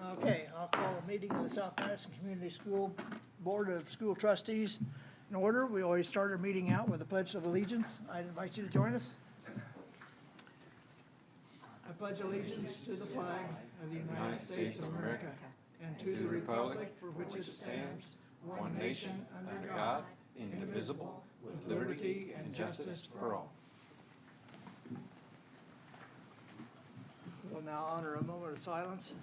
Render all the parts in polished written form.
Okay, I'll call a meeting of the South Madison Community School Board of School Trustees in order. We always start our meeting out with a pledge of allegiance. I invite you to join us. I pledge allegiance to the flag of the United States of America and to the republic for which it stands, one nation under God, indivisible, with liberty and justice for all. We'll now honor a moment of silence.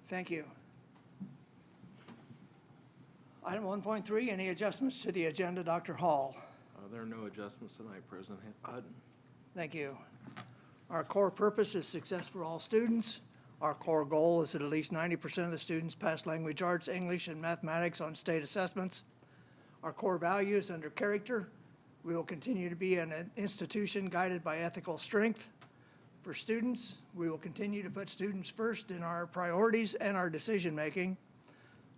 Thank you. Item 1.3, any adjustments to the agenda, Dr. Hall? There are no adjustments tonight, President Hutton. Thank you. Our core purpose is success for all students. Our core goal is that at least 90% of the students pass language arts, English, and mathematics on state assessments. Our core values under character, we will continue to be an institution guided by ethical strength. For students, we will continue to put students first in our priorities and our decision-making.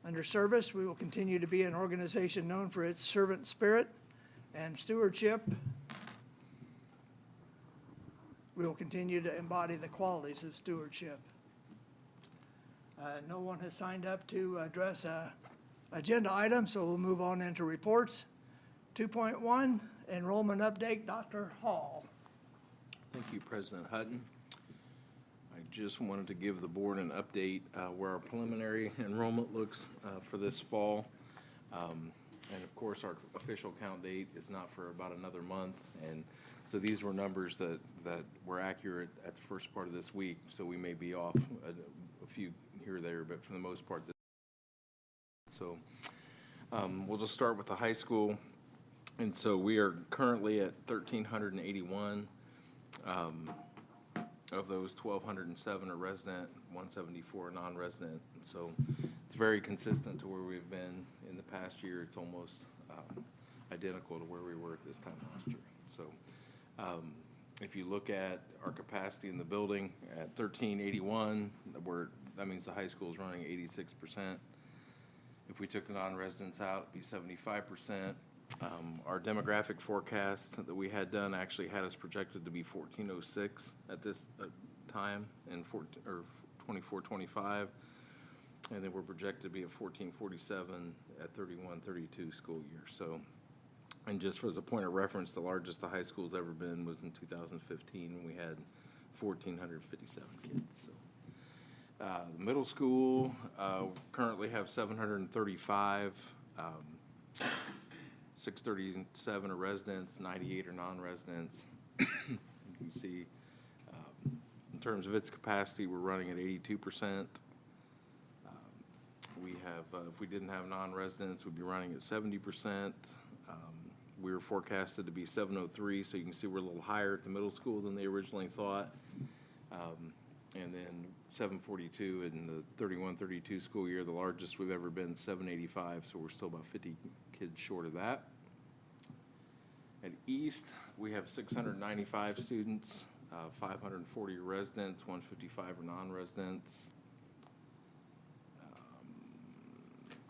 Under service, we will continue to be an organization known for its servant spirit and stewardship. We will continue to embody the qualities of stewardship. No one has signed up to address an agenda item, so we'll move on into reports. 2.1, enrollment update, Dr. Hall. Thank you, President Hutton. I just wanted to give the board an update where our preliminary enrollment looks for this fall. And of course, our official count date is not for about another month. And so these were numbers that were accurate at the first part of this week. So we may be off a few here or there, but for the most part. So we'll just start with the high school. And so we are currently at 1,381. Of those, 1,207 are resident, 174 non-resident. So it's very consistent to where we've been in the past year. It's almost identical to where we were at this time last year. So if you look at our capacity in the building at 1,381, that means the high school is running 86%. If we took the non-residents out, it'd be 75%. Our demographic forecast that we had done actually had us projected to be 1,406 at this time in 24-25, and then we're projected to be at 1,447 at 31-32 school year. So, and just for as a point of reference, the largest the high school's ever been was in 2015 when we had 1,457 kids. So, the middle school currently have 735. 637 are residents, 98 are non-residents. You can see in terms of its capacity, we're running at 82%. We have, if we didn't have non-residents, we'd be running at 70%. We were forecasted to be 703, so you can see we're a little higher at the middle school than they originally thought. And then 742 in the 31-32 school year, the largest we've ever been, 785, so we're still about 50 kids short of that. At East, we have 695 students, 540 are residents, 155 are non-residents.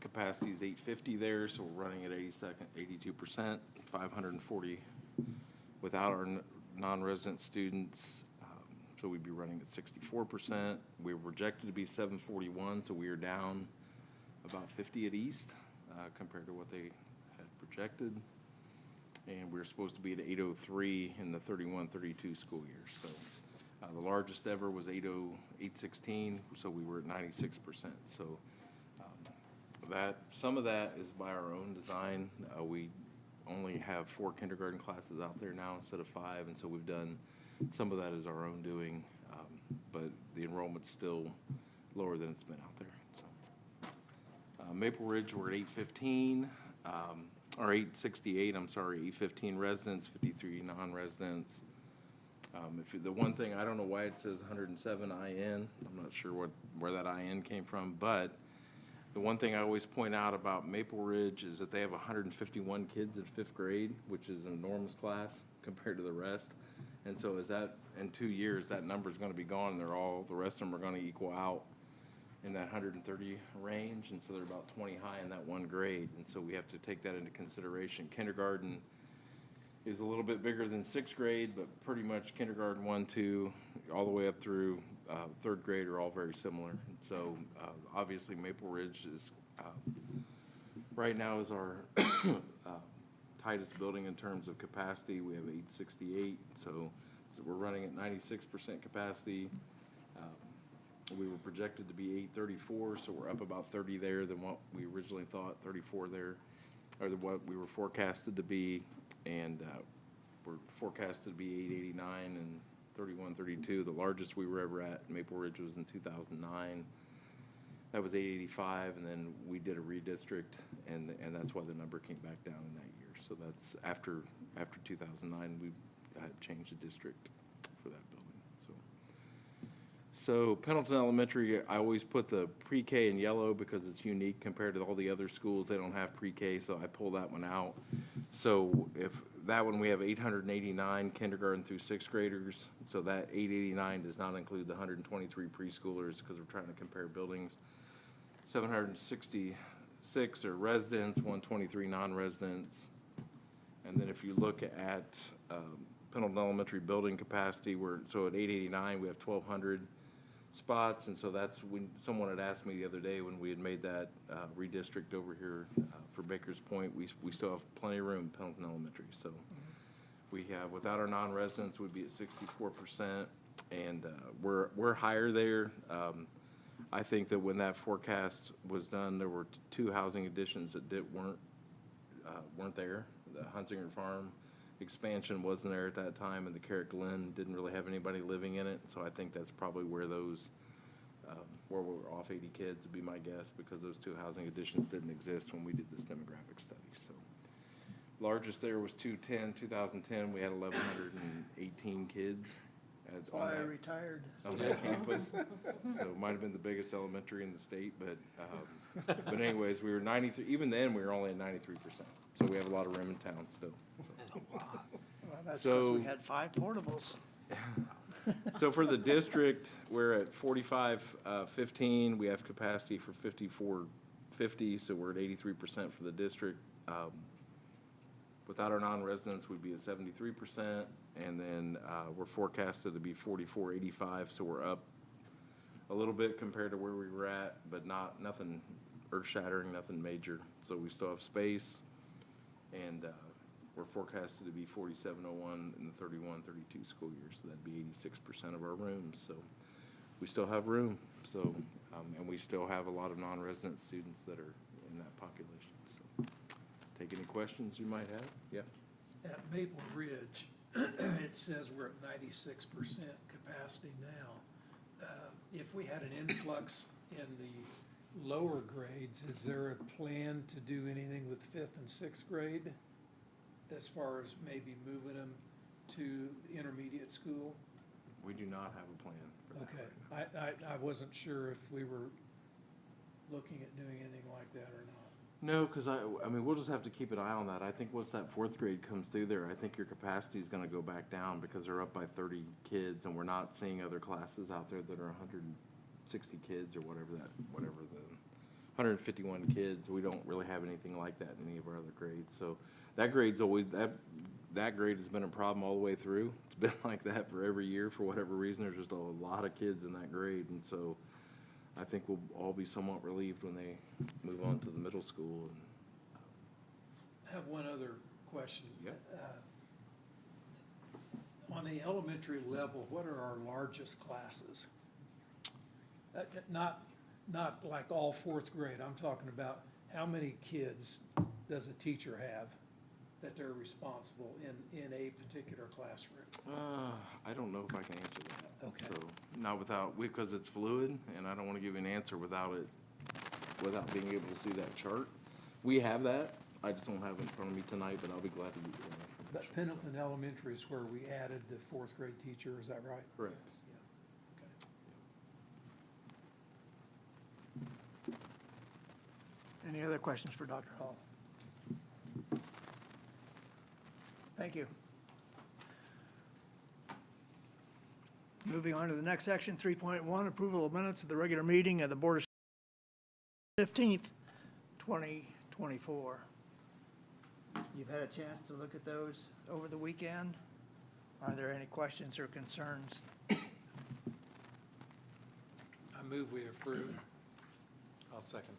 Capacity is 850 there, so we're running at 82%, 540 without our non-resident students. So we'd be running at 64%. We were projected to be 741, so we are down about 50 at East compared to what they had projected. And we were supposed to be at 803 in the 31-32 school year. So the largest ever was 816, so we were at 96%. So some of that is by our own design. We only have 4 kindergarten classes out there now instead of 5, and so we've done some of that is our own doing, but the enrollment's still lower than it's been out there. So, Maple Ridge, we're at 815, or 868, I'm sorry, 815 residents, 53 non-residents. The one thing, I don't know why it says 107 IN, I'm not sure where that IN came from, but the one thing I always point out about Maple Ridge is that they have 151 kids in 5th grade, which is an enormous class compared to the rest. And so is that, in 2 years, that number is going to be gone, and the rest of them are going to equal out in that 130 range, and so they're about 20 high in that one grade, and so we have to take that into consideration. Kindergarten is a little bit bigger than sixth grade, but pretty much kindergarten 1, 2, all the way up through third grade are all very similar. And so obviously Maple Ridge is right now is our tightest building in terms of capacity. We have 868, so we're running at 96% capacity. We were projected to be 834, so we're up about 30 there than what we originally thought, 34 there, or what we were forecasted to be, and we're forecasted to be 889 and 31, 32. The largest we were ever at in Maple Ridge was in 2009. That was 885, and then we did a redistrict, and that's why the number came back down in that year. So that's after 2009, we changed the district for that building. So Pendleton Elementary, I always put the pre-K in yellow because it's unique compared to all the other schools. They don't have pre-K, so I pull that one out. So if that one, we have 889 kindergarten through sixth graders. So that 889 does not include the 123 preschoolers because we're trying to compare buildings. 766 are residents, 123 non-residents. And then if you look at Pendleton Elementary building capacity, so at 889, we have 1,200 spots, and so that's when someone had asked me the other day when we had made that redistrict over here for Baker's Point, we still have plenty of room in Pendleton Elementary. So we have, without our non-residents, we'd be at 64%, and we're higher there. I think that when that forecast was done, there were 2 housing additions that weren't there. The Hunsinger Farm expansion wasn't there at that time, and the Carrot Glen didn't really have anybody living in it. So I think that's probably where those, where we're off 80 kids would be my guess, because those 2 housing additions didn't exist when we did this demographic study. So largest there was 2010, we had 1,118 kids. That's why I retired. On that campus. So it might have been the biggest elementary in the state, but anyways, we were 93, even then we were only at 93%. So we have a lot of room in town still. So. Well, that's So- because we had 5 portables. So for the district, we're at 4515. We have capacity for 5450, so we're at 83% for the district. Without our non-residents, we'd be at 73%, and then we're forecasted to be 4485, so we're up a little bit compared to where we were at, but nothing earth-shattering, nothing major. So we still have space, and we're forecasted to be 4701 in the 31-32 school year, so that'd be 86% of our rooms. So we still have room. So and we still have a lot of non-resident students that are in that population. So take any questions you might have. Yeah. At Maple Ridge, it says we're at 96% capacity now. If we had an influx in the lower grades, is there a plan to do anything with 5th and 6th grade as far as maybe moving them to intermediate school? We do not have a plan for that. Okay, right now. I wasn't sure if we were looking at doing anything like that or not. No, because I mean, we'll just have to keep an eye on that. I think once that 4th grade comes through there, I think your capacity is going to go back down because they're up by 30 kids, and we're not seeing other classes out there that are 160 kids or whatever the 151 kids. We don't really have anything like that in any of our other grades. So that grade's always, that grade has been a problem all the way through. It's been like that for every year for whatever reason. There's just a lot of kids in that grade, and so I think we'll all be somewhat relieved when they move on to the middle school. I have one other question. Yep. On the elementary level, what are our largest classes? Not like all 4th grade. I'm talking about how many kids does a teacher have that they're responsible in a particular classroom? I don't know if I can answer that. Okay. So, not without, because it's fluid, and I don't want to give you an answer without being able to see that chart. We have that. I just don't have it in front of me tonight, but I'll be glad to give you that information. But Pendleton Elementary is where we added the 4th grade teacher, is that right? Correct. Okay. Any other questions for Dr. Hall? Thank you. Moving on to the next section, 3.1, approval of minutes of the regular meeting of the Board of 15th, 2024. You've had a chance to look at those over the weekend. Are there any questions or concerns? I move we approve. I'll second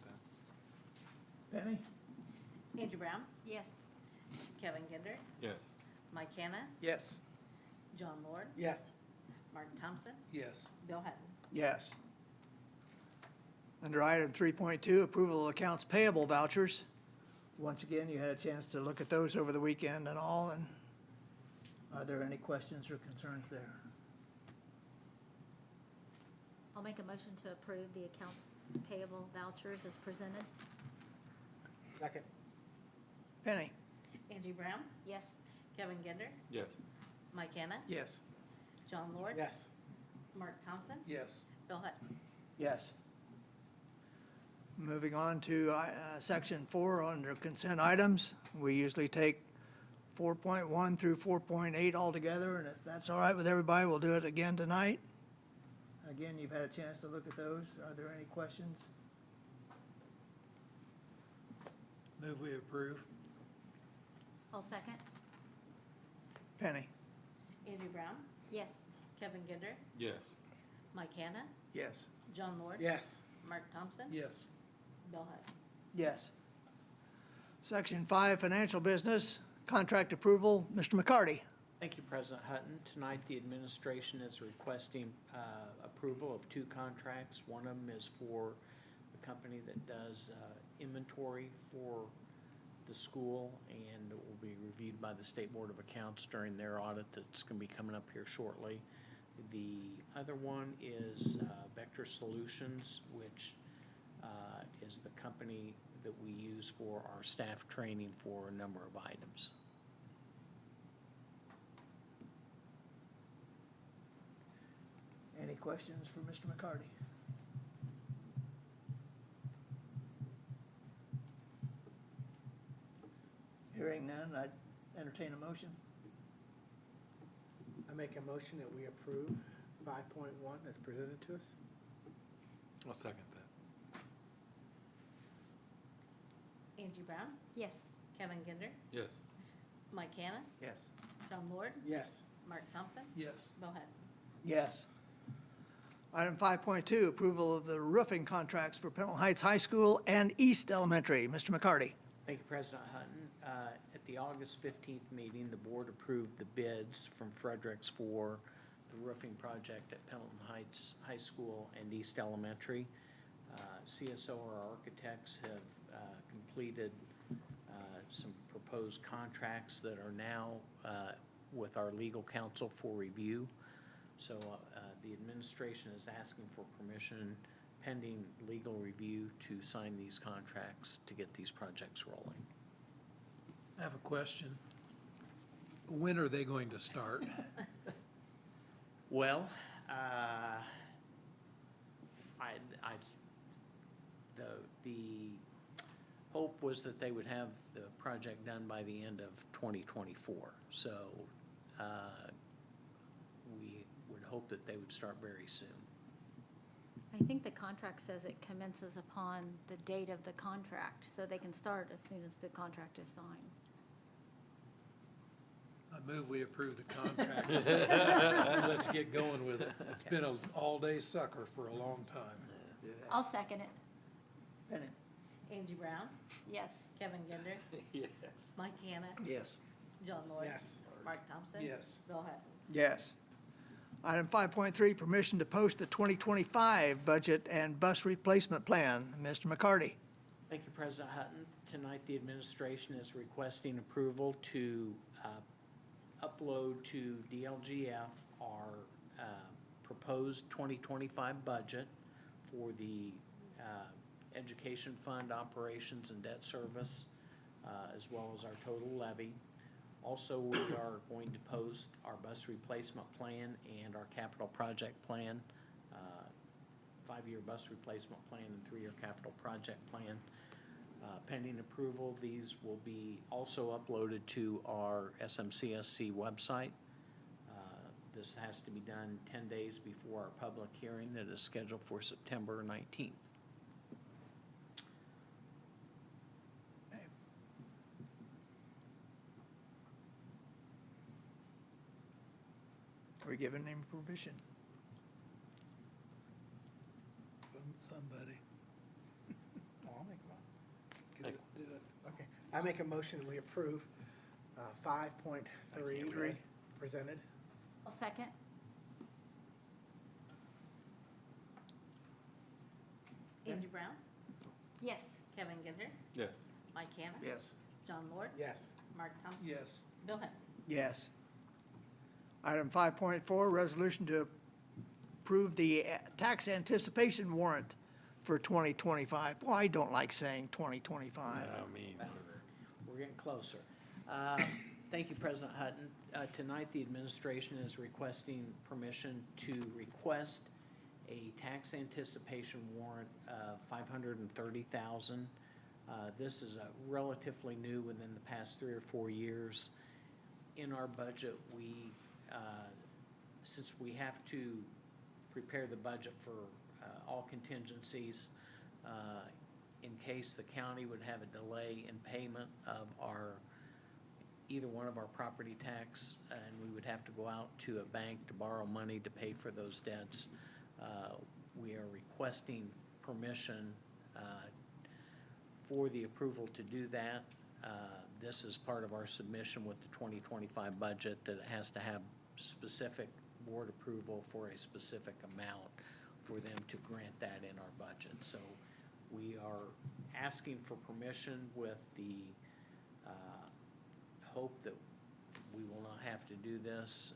that. Penny? Andrew Brown, Yes. Kevin Ginder, Yes. Mike Hanna, Yes. John Lord, Yes. Mark Thompson, Yes. Bill Hatton. Yes. Under item 3.2, approval of accounts payable vouchers. Once again, you had a chance to look at those over the weekend and all, and are there any questions or concerns there? I'll make a motion to approve the accounts payable vouchers as presented. Second. Penny? Andrew Brown, Yes. Kevin Ginder, Yes. Mike Hanna, Yes. John Lord, Yes. Mark Thompson, Yes. Bill Hatton. Yes. Moving on to section 4 under consent items. We usually take 4.1 through 4.8 altogether, and if that's all right with everybody, we'll do it again tonight. Again, you've had a chance to look at those. Are there any questions? Move we approve. I'll second. Penny? Andrew Brown, Yes. Kevin Ginder, Yes. Mike Hanna, Yes. John Lord. Yes. Mark Thompson. Yes. Bill Hatton. Yes. Section 5, financial business, contract approval. Mr. McCarty? Thank you, President Hutton. Tonight, the administration is requesting approval of two contracts. One of them is for a company that does inventory for the school, and it will be reviewed by the State Board of Accounts during their audit that's going to be coming up here shortly. The other one is Vector Solutions, which is the company that we use for our staff training for a number of items. Any questions for Mr. McCarty? Hearing none, I'd entertain a motion. I make a motion that we approve 5.1 as presented to us. I'll second that. Andrew Brown, Yes. Kevin Ginder, Yes. Mike Hanna, Yes. John Lord, Yes. Mark Thompson, Yes. Bill Hatton. Yes. Item 5.2, approval of the roofing contracts for Pendleton Heights High School and East Elementary. Mr. McCarty? Thank you, President Hutton. At the August 15th meeting, the board approved the bids from Fredericks for the roofing project at Pendleton Heights High School and East Elementary. CSO, our architects, have completed some proposed contracts that are now with our legal counsel for review. So the administration is asking for permission pending legal review to sign these contracts to get these projects rolling. I have a question. When are they going to start? Well, the hope was that they would have the project done by the end of 2024. So we would hope that they would start very soon. I think the contract says it commences upon the date of the contract, so they can start as soon as the contract is signed. I move we approve the contract. Let's get going with it. It's been an all-day sucker for a long time. I'll second it. Penny? Andrew Brown, Yes. Kevin Ginder, Yes. Mike Hanna, Yes. John Lord. Yes. Mark Thompson. Yes. Bill Hatton. Yes. Item 5.3, permission to post the 2025 budget and bus replacement plan. Mr. McCarty? Thank you, President Hutton. Tonight, the administration is requesting approval to upload to DLGF our proposed 2025 budget for the education fund operations and debt service, as well as our total levy. Also, we are going to post our bus replacement plan and our capital project plan, 5-year bus replacement plan and 3-year capital project plan. Pending approval, these will be also uploaded to our SMCSC website. This has to be done 10 days before our public hearing that is scheduled for September 19th. we giving him permission? Somebody. I'll make a Get it, do it. Okay, I make a motion that we approve 5.3 as presented. I'll second. Andrew Brown, Yes. Kevin Gender, Yes. Mike Cannon. Yes. John Lord, Yes. Mark Thompson. Yes. Bill Hutton. Yes. Item 5.4, resolution to approve the tax anticipation warrant for 2025. Well, I don't like saying 2025. I mean, We're getting closer. Thank you, President Hutton. Tonight, the administration is requesting permission to request a tax anticipation warrant of $530,000. This is relatively new within the past 3 or 4 years. In our budget, since we have to prepare the budget for all contingencies, in case the county would have a delay in payment of either one of our property tax, and we would have to go out to a bank to borrow money to pay for those debts, we are requesting permission for the approval to do that. This is part of our submission with the 2025 budget, that it has to have specific board approval for a specific amount for them to grant that in our budget. So we are asking for permission with the hope that we will not have to do this.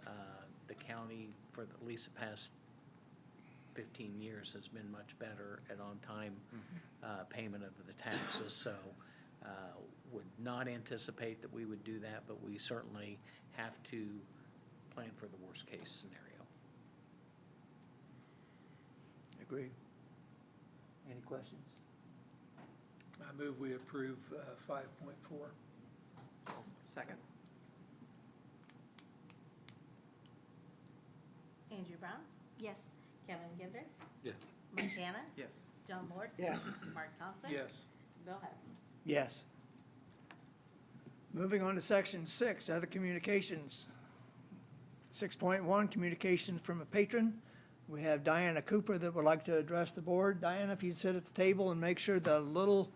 The county, for at least the past 15 years, has been much better at on-time payment of the taxes. So would not anticipate that we would do that, but we certainly have to plan for the worst-case scenario. Agree. Any questions? I move we approve 5.4. Second. Andrew Brown, Yes. Kevin Gender, yes. Mike Cannon, Yes. John Lord. Yes. Mark Thompson. Yes. Bill Hutton. Yes. Moving on to section 6, other communications. 6.1, communications from a patron. We have Diana Cooper that would like to address the board. Diana, if you'd sit at the table and make sure the little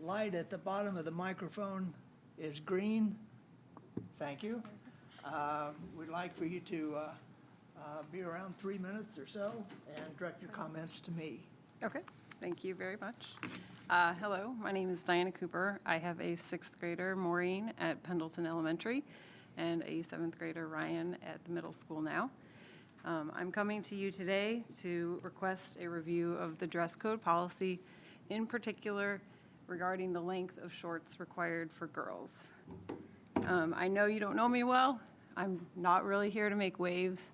light at the bottom of the microphone is green. Thank you. We'd like for you to be around 3 minutes or so and direct your comments to me. Okay, thank you very much. Hello, my name is Diana Cooper. I have a 6th grader, Maureen, at Pendleton Elementary, and a 7th grader, Ryan, at the middle school now. I'm coming to you today to request a review of the dress code policy, in particular regarding the length of shorts required for girls. I know you don't know me well. I'm not really here to make waves,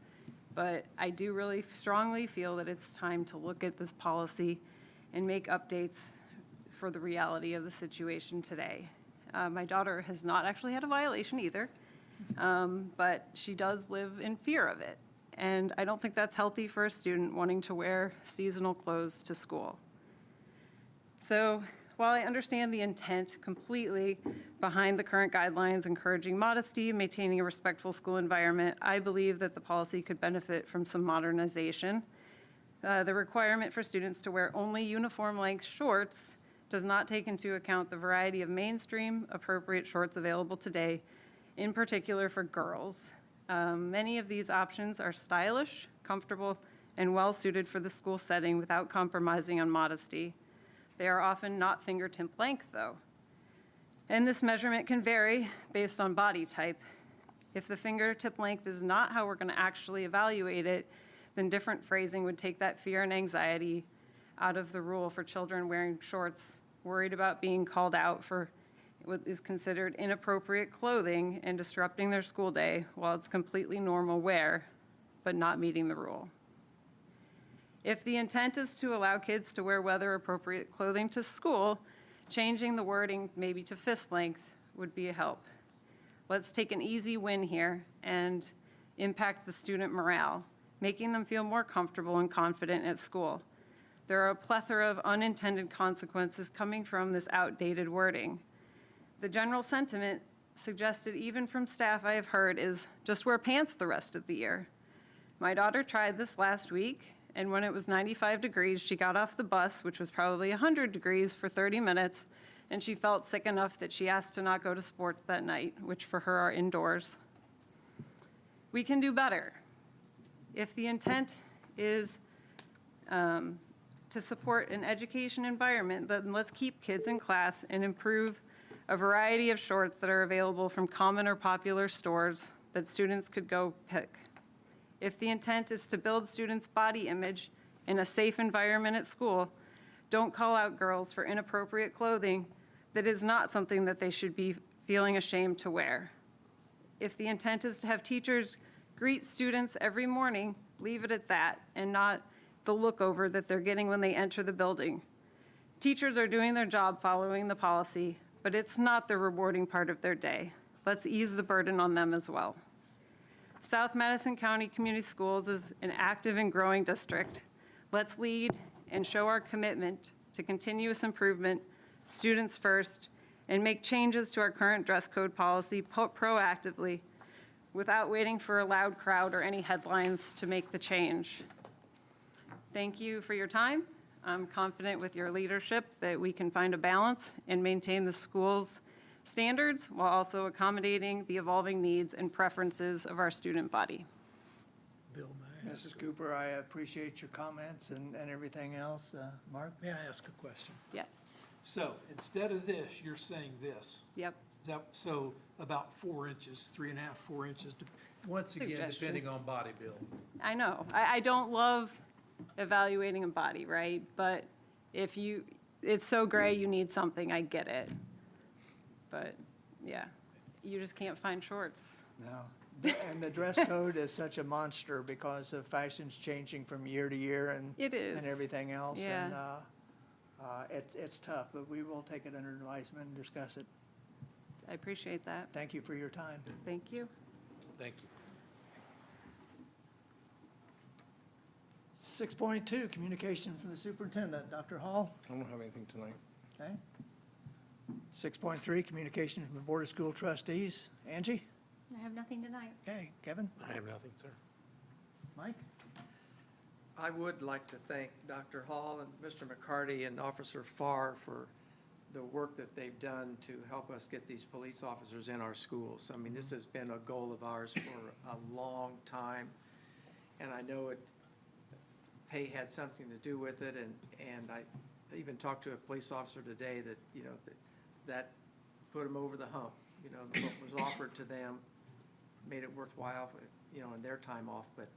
but I do really strongly feel that it's time to look at this policy and make updates for the reality of the situation today. My daughter has not actually had a violation either, but she does live in fear of it. And I don't think that's healthy for a student wanting to wear seasonal clothes to school. So while I understand the intent completely behind the current guidelines encouraging modesty, maintaining a respectful school environment, I believe that the policy could benefit from some modernization. The requirement for students to wear only uniform-length shorts does not take into account the variety of mainstream appropriate shorts available today, in particular for girls. Many of these options are stylish, comfortable, and well-suited for the school setting without compromising on modesty. They are often not fingertip length, though. And this measurement can vary based on body type. If the fingertip length is not how we're going to actually evaluate it, then different phrasing would take that fear and anxiety out of the rule for children wearing shorts, worried about being called out for what is considered inappropriate clothing and disrupting their school day while it's completely normal wear, but not meeting the rule. If the intent is to allow kids to wear weather-appropriate clothing to school, changing the wording maybe to fist length would be a help. Let's take an easy win here and impact the student morale, making them feel more comfortable and confident at school. There are a plethora of unintended consequences coming from this outdated wording. The general sentiment suggested even from staff I have heard is just wear pants the rest of the year. My daughter tried this last week, and when it was 95 degrees, she got off the bus, which was probably 100 degrees, for 30 minutes, and she felt sick enough that she asked to not go to sports that night, which for her are indoors. We can do better. If the intent is to support an education environment, then let's keep kids in class and improve a variety of shorts that are available from common or popular stores that students could go pick. If the intent is to build students' body image in a safe environment at school, don't call out girls for inappropriate clothing that is not something that they should be feeling ashamed to wear. If the intent is to have teachers greet students every morning, leave it at that and not the look over that they're getting when they enter the building. Teachers are doing their job following the policy, but it's not the rewarding part of their day. Let's ease the burden on them as well. South Madison County Community Schools is an active and growing district. Let's lead and show our commitment to continuous improvement, students first, and make changes to our current dress code policy proactively without waiting for a loud crowd or any headlines to make the change. Thank you for your time. I'm confident with your leadership that we can find a balance and maintain the school's standards while also accommodating the evolving needs and preferences of our student body. Bill, may I ask, Mrs. Cooper, I appreciate your comments and everything else. Mark? may I ask a question? Yes. So instead of this, you're saying this. Yep. Is that, so about 4 inches, 3.5, 4 inches, once again, Suggestion. depending on body build. I know. I don't love evaluating a body, right? But if you, it's so gray, you need something, I get it. But, yeah, you just can't find shorts. No. And the dress code is such a monster because of fashion's changing from year to year and It is. and everything else. Yeah. And it's tough, but we will take it under advisement and discuss it. I appreciate that. Thank you for your time. Thank you. Thank you. 6.2, communication from the superintendent. Dr. Hall? I don't have anything tonight. Okay. 6.3, communication from the Board of School Trustees. Angie? I have nothing tonight. Okay. Kevin? I have nothing, sir. Mike? I would like to thank Dr. Hall and Mr. McCarty and Officer Farr for the work that they've done to help us get these police officers in our schools. I mean, this has been a goal of ours for a long time, and I know pay had something to do with it, and I even talked to a police officer today that, you know, that put them over the hump. You know, what was offered to them made it worthwhile, you know, in their time off, but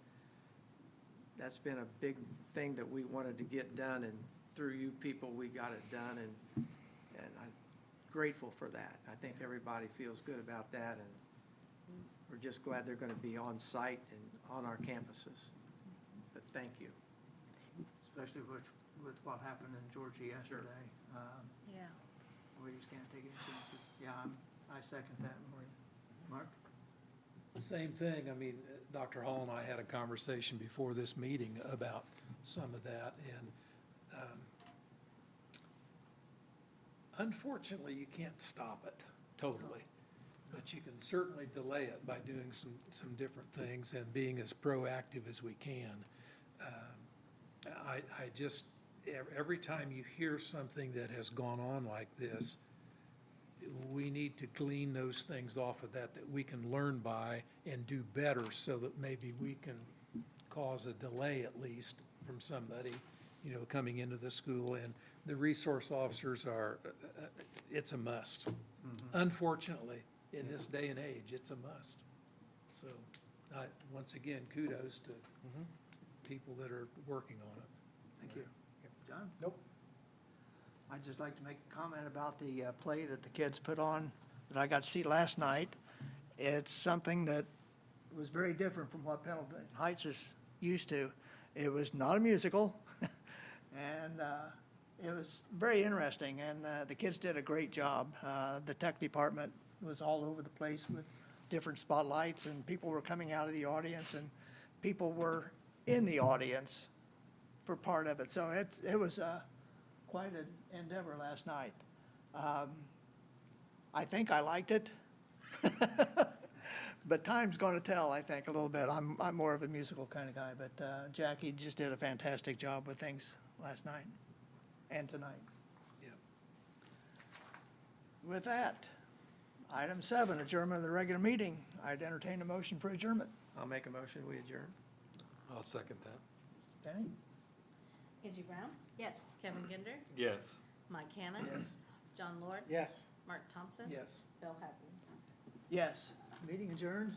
that's been a big thing that we wanted to get done, and through you people, we got it done, and I'm grateful for that. I think everybody feels good about that, and we're just glad they're gonna be on site and on our campuses. But thank you. Especially with what happened in Georgia yesterday. Yeah. We just can't take any chances. Yeah, I second that, Maureen. Mark? Same thing. I mean, Dr. Hall and I had a conversation before this meeting about some of that, and unfortunately, you can't stop it totally, but you can certainly delay it by doing some different things and being as proactive as we can. I just, every time you hear something that has gone on like this, we need to glean those things off of that we can learn by and do better, so that maybe we can cause a delay at least from somebody, you know, coming into the school. And the resource officers are, it's a must. Unfortunately, in this day and age, it's a must. So, once again, kudos to people that are working on it. Thank you. John? Nope. I'd just like to make a comment about the play that the kids put on that I got to see last night. It's something that was very different from what Pendleton Heights is used to. It was not a musical, and it was very interesting, and the kids did a great job. The tech department was all over the place with different spotlights, and people were coming out of the audience, and people were in the audience for part of it. So it was quite an endeavor last night. I think I liked it, But time's going to tell, I think, a little bit. I'm more of a musical kind of guy, but Jackie just did a fantastic job with things last night and tonight. Yep. With that, item 7, adjournment of the regular meeting. I'd entertain a motion for adjournment. I'll make a motion, we adjourn. I'll second that. Penny? Angie Brown, Yes. Kevin Ginder, Yes. Mike Hanna. Yes. John Lord. Yes. Mark Thompson. Yes. Bill Hutton. Yes. Meeting adjourned.